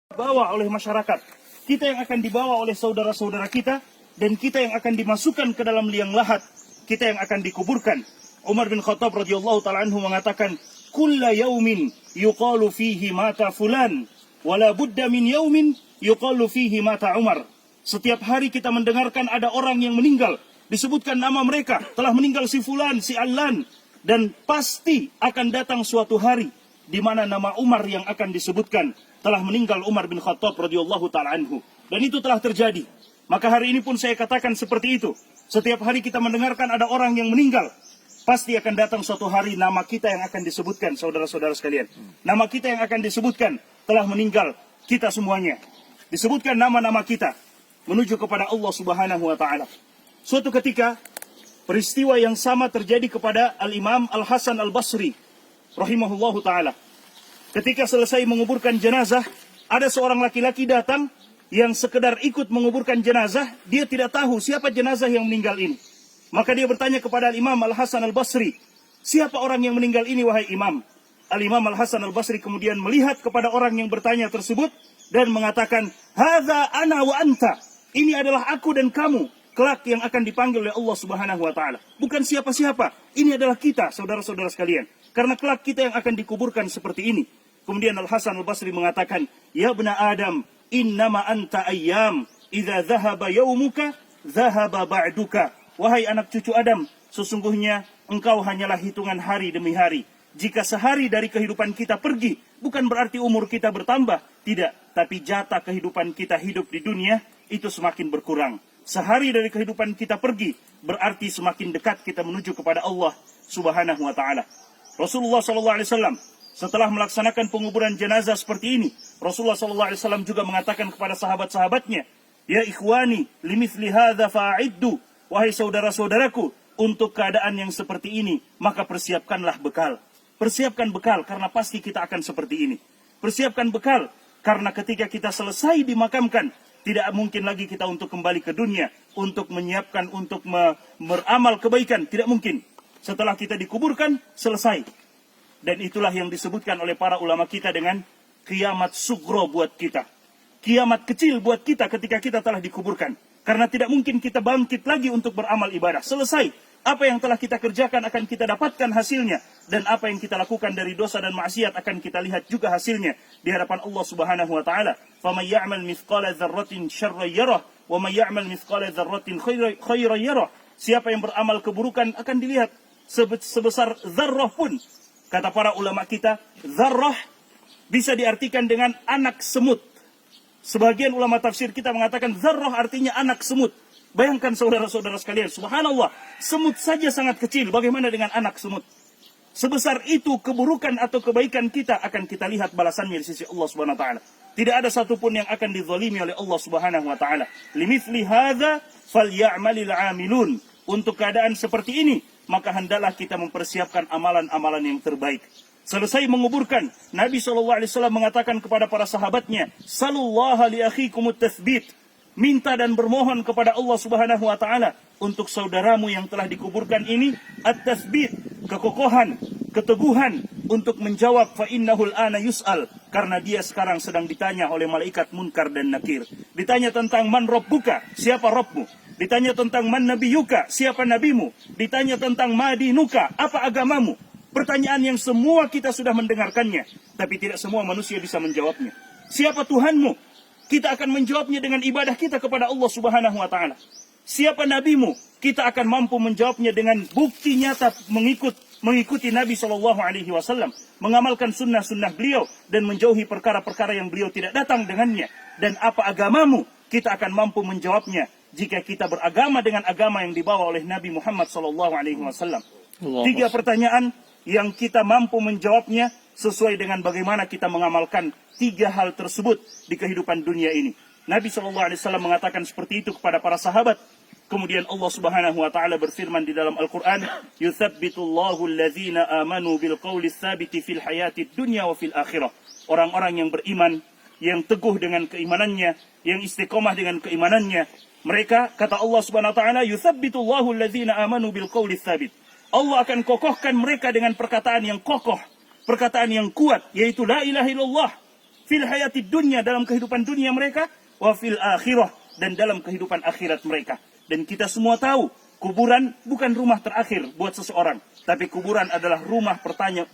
dibawa oleh masyarakat, kita yang akan dibawa oleh saudara-saudara kita, dan kita yang akan dimasukkan ke dalam liang lahat, kita yang akan dikuburkan. Umar bin Khattab radhiyallahu ta'ala anhu mengatakan, kulla yaumin yuqalu fihi mata fulan, wala budda min yaumin yuqalu fihi mata Umar. Setiap hari kita mendengarkan ada orang yang meninggal, disebutkan nama mereka, telah meninggal si fulan, si allan, dan pasti akan datang suatu hari di mana nama Umar yang akan disebutkan, telah meninggal Umar bin Khattab radhiyallahu ta'ala anhu. Dan itu telah terjadi. Maka hari ini pun saya katakan seperti itu. Setiap hari kita mendengarkan ada orang yang meninggal, pasti akan datang suatu hari nama kita yang akan disebutkan, saudara-saudara sekalian. Nama kita yang akan disebutkan, telah meninggal kita semuanya. Disebutkan nama-nama kita menuju kepada Allah Subhanahu wa ta'ala. Suatu ketika, peristiwa yang sama terjadi kepada Al-Imam Al-Hasan Al-Basri rahimahullahu ta'ala. Ketika selesai menguburkan jenazah, ada seorang laki-laki datang yang sekedar ikut menguburkan jenazah. Dia tidak tahu siapa jenazah yang meninggal ini. Maka dia bertanya kepada Al-Imam Al-Hasan Al-Basri, siapa orang yang meninggal ini wahai imam? Al-Imam Al-Hasan Al-Basri kemudian melihat kepada orang yang bertanya tersebut dan mengatakan, hadza ana wa anta. Ini adalah aku dan kamu, kelak yang akan dipanggil oleh Allah Subhanahu wa ta'ala. Bukan siapa-siapa, ini adalah kita, saudara-saudara sekalian. Karena kelak kita yang akan dikuburkan seperti ini. Kemudian Al-Hasan Al-Basri mengatakan, ya bna Adam, innama anta ayyam, idza dhahaba yaumuka, dhahaba ba'duka. Wahai anak cucu Adam, sesungguhnya engkau hanyalah hitungan hari demi hari. Jika sehari dari kehidupan kita pergi, bukan berarti umur kita bertambah. Tidak, tapi jatah kehidupan kita hidup di dunia, itu semakin berkurang. Sehari dari kehidupan kita pergi, berarti semakin dekat kita menuju kepada Allah Subhanahu wa ta'ala. Rasulullah SAW setelah melaksanakan penguburan jenazah seperti ini, Rasulullah SAW juga mengatakan kepada sahabat-sahabatnya, ya ikhwani, limithli hadza fa'iddu. Wahai saudara-saudaraku, untuk keadaan yang seperti ini, maka persiapkanlah bekal. Persiapkan bekal, karena pasti kita akan seperti ini. Persiapkan bekal, karena ketika kita selesai dimakamkan, tidak mungkin lagi kita untuk kembali ke dunia, untuk menyiapkan, untuk beramal kebaikan. Tidak mungkin. Setelah kita dikuburkan, selesai. Dan itulah yang disebutkan oleh para ulama kita dengan kiamat sugro buat kita. Kiamat kecil buat kita ketika kita telah dikuburkan. Karena tidak mungkin kita bangkit lagi untuk beramal ibadah. Selesai. Apa yang telah kita kerjakan akan kita dapatkan hasilnya. Dan apa yang kita lakukan dari dosa dan maksiat akan kita lihat juga hasilnya di hadapan Allah Subhanahu wa ta'ala. فَمَنْ يَعْمَلْ مِثْقَالَ ذَرَّةٍ شَرًّا يَرَهُ وَمَنْ يَعْمَلْ مِثْقَالَ ذَرَّةٍ خَيْرًا يَرَهُ. Siapa yang beramal keburukan akan dilihat sebesar zarrah pun. Kata para ulama kita, zarrah bisa diartikan dengan anak semut. Sebagian ulama tafsir kita mengatakan zarrah artinya anak semut. Bayangkan saudara-saudara sekalian, subhanallah, semut saja sangat kecil, bagaimana dengan anak semut? Sebesar itu keburukan atau kebaikan kita akan kita lihat balasannya di sisi Allah Subhanahu wa ta'ala. Tidak ada satupun yang akan dizalimi oleh Allah Subhanahu wa ta'ala. Limithli hadza falyamalil amilun. Untuk keadaan seperti ini, maka hendaklah kita mempersiapkan amalan-amalan yang terbaik. Selesai menguburkan, Nabi SAW mengatakan kepada para sahabatnya, Salullaha li akhikumut tathbit. Minta dan bermohon kepada Allah Subhanahu wa ta'ala untuk saudaramu yang telah dikuburkan ini, at-tathbit, kekokohan, keteguhan untuk menjawab, fa innahul ana yus'al, karena dia sekarang sedang ditanya oleh malaikat Munkar dan Nakir. Ditanya tentang man rabbuka, siapa Rabbmu? Ditanya tentang man nabiyuka, siapa nabimu? Ditanya tentang madinuka, apa agamamu? Pertanyaan yang semua kita sudah mendengarkannya, tapi tidak semua manusia bisa menjawabnya. Siapa Tuhanmu? Kita akan menjawabnya dengan ibadah kita kepada Allah Subhanahu wa ta'ala. Siapa nabimu? Kita akan mampu menjawabnya dengan bukti nyata mengikuti Nabi SAW, mengamalkan sunnah-sunnah beliau dan menjauhi perkara-perkara yang beliau tidak datang dengannya. Dan apa agamamu? Kita akan mampu menjawabnya jika kita beragama dengan agama yang dibawa oleh Nabi Muhammad SAW. 3 pertanyaan yang kita mampu menjawabnya sesuai dengan bagaimana kita mengamalkan 3 hal tersebut di kehidupan dunia ini. Nabi SAW mengatakan seperti itu kepada para sahabat. Kemudian Allah Subhanahu wa ta'ala berfirman di dalam Al-Quran, Yuthabbitullahu alladhina amanu bilqawli tsabiti fil hayatid dunya wa fil akhirah. Orang-orang yang beriman, yang teguh dengan keimanannya, yang istiqomah dengan keimanannya, mereka, kata Allah Subhanahu wa ta'ala, Yuthabbitullahu alladhina amanu bilqawli tsabit. Allah akan kokohkan mereka dengan perkataan yang kokoh, perkataan yang kuat, yaitu la ilaha illallah. fil hayatid dunya, dalam kehidupan dunia mereka, wa fil akhirah, dan dalam kehidupan akhirat mereka. Dan kita semua tahu, kuburan bukan rumah terakhir buat seseorang, tapi kuburan adalah rumah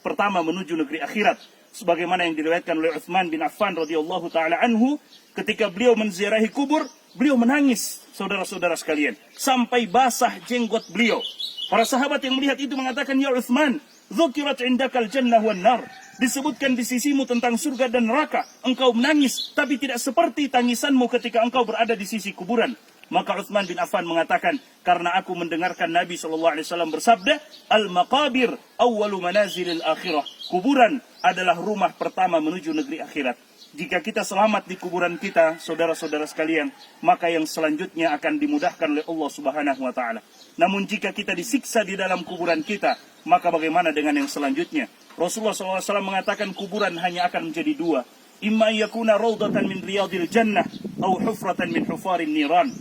pertama menuju negeri akhirat. Sebagaimana yang diriwayatkan oleh Utsman bin Affan radhiyallahu taala anhu, ketika beliau menziarahi kubur, beliau menangis, saudara-saudara sekalian, sampai basah jenggot beliau. Para sahabat yang melihat itu mengatakan, "Ya Utsman, dzukirat indakal jannah wan nar." Disebutkan di sisimu tentang surga dan neraka. Engkau menangis, tapi tidak seperti tangisanmu ketika engkau berada di sisi kuburan. Maka Utsman bin Affan mengatakan, karena aku mendengarkan Nabi SAW bersabda, "Al-maqabir awwalu manazilil akhirah." Kuburan adalah rumah pertama menuju negeri akhirat. Jika kita selamat di kuburan kita, saudara-saudara sekalian, maka yang selanjutnya akan dimudahkan oleh Allah Subhanahu wa taala. Namun jika kita disiksa di dalam kuburan kita, maka bagaimana dengan yang selanjutnya? Rasulullah SAW mengatakan kuburan hanya akan menjadi dua. Imma yakuna raudatan min riyadil jannah, atau hufratan min hufarin niran.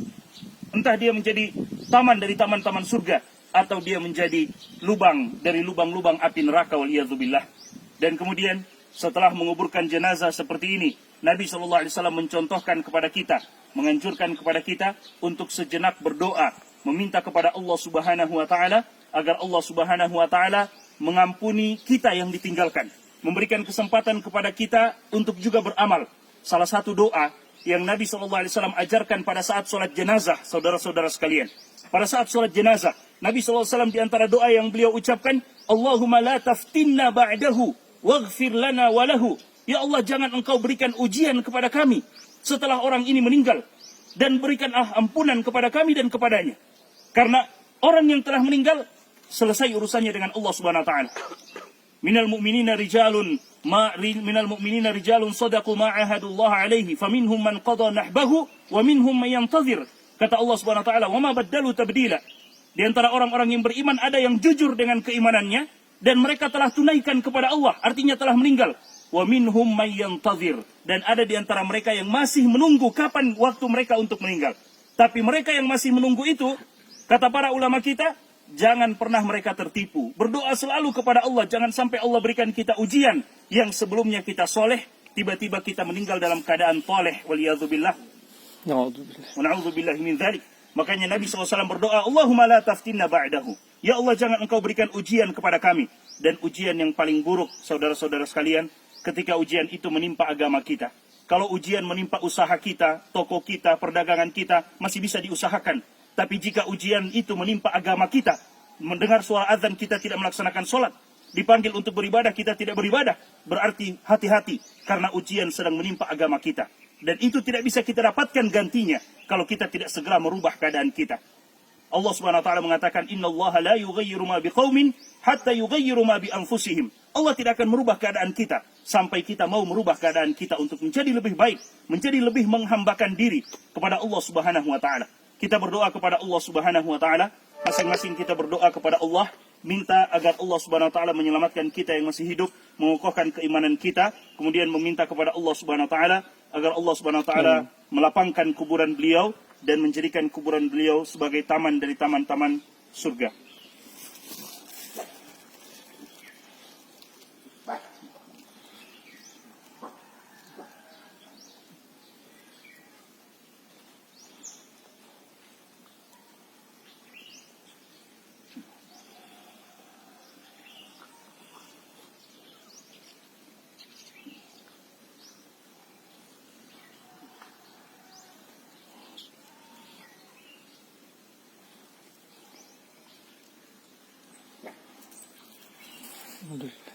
Entah dia menjadi taman dari taman-taman surga, atau dia menjadi lubang dari lubang-lubang api neraka, waliyadzubillah. Dan kemudian setelah menguburkan jenazah seperti ini, Nabi SAW mencontohkan kepada kita, menganjurkan kepada kita untuk sejenak berdoa, meminta kepada Allah Subhanahu wa taala agar Allah Subhanahu wa taala mengampuni kita yang ditinggalkan, memberikan kesempatan kepada kita untuk juga beramal. Salah satu doa yang Nabi SAW ajarkan pada saat sholat jenazah, saudara-saudara sekalian. Pada saat sholat jenazah, Nabi SAW di antara doa yang beliau ucapkan, Allahumma la taftinna ba'dahu, waghfir lana walahu. Ya Allah, jangan engkau berikan ujian kepada kami setelah orang ini meninggal, dan berikanlah ampunan kepada kami dan kepadanya. Karena orang yang telah meninggal, selesai urusannya dengan Allah Subhanahu wa taala. Minal mu'minina rijalun sadaqu ma ahadullah alaihi faminhum man qada nahbahu wa minhum man yantazir. Kata Allah Subhanahu wa taala, "Wa ma baddalu tabdila." Di antara orang-orang yang beriman ada yang jujur dengan keimanannya dan mereka telah tunaikan kepada Allah, artinya telah meninggal. Wa minhum man yantazir, dan ada di antara mereka yang masih menunggu kapan waktu mereka untuk meninggal. Tapi mereka yang masih menunggu itu, kata para ulama kita, jangan pernah mereka tertipu. Berdoa selalu kepada Allah. Jangan sampai Allah berikan kita ujian yang sebelumnya kita soleh, tiba-tiba kita meninggal dalam keadaan toleh. Waliyadzubillah. Na'udzubillah min dzalik. Makanya Nabi SAW berdoa, Allahumma la taftinna ba'dahu. Ya Allah, jangan engkau berikan ujian kepada kami. Dan ujian yang paling buruk, saudara-saudara sekalian, ketika ujian itu menimpa agama kita. Kalau ujian menimpa usaha kita, toko kita, perdagangan kita, masih bisa diusahakan. Tapi jika ujian itu menimpa agama kita, mendengar suara azan kita tidak melaksanakan sholat, dipanggil untuk beribadah kita tidak beribadah, berarti hati-hati karena ujian sedang menimpa agama kita. Dan itu tidak bisa kita dapatkan gantinya kalau kita tidak segera merubah keadaan kita. Allah Subhanahu wa taala mengatakan, "Innallaha la yughayyiru ma biqaumin hatta yughayyiru ma bi anfusihim." Allah tidak akan merubah keadaan kita sampai kita mau merubah keadaan kita untuk menjadi lebih baik, menjadi lebih menghambakan diri kepada Allah Subhanahu wa taala. Kita berdoa kepada Allah Subhanahu wa taala, masing-masing kita berdoa kepada Allah, minta agar Allah Subhanahu wa taala menyelamatkan kita yang masih hidup, mengokohkan keimanan kita, kemudian meminta kepada Allah Subhanahu wa taala agar Allah Subhanahu wa taala melapangkan kuburan beliau dan menjadikan kuburan beliau sebagai taman dari taman-taman surga. Alhamdulillah.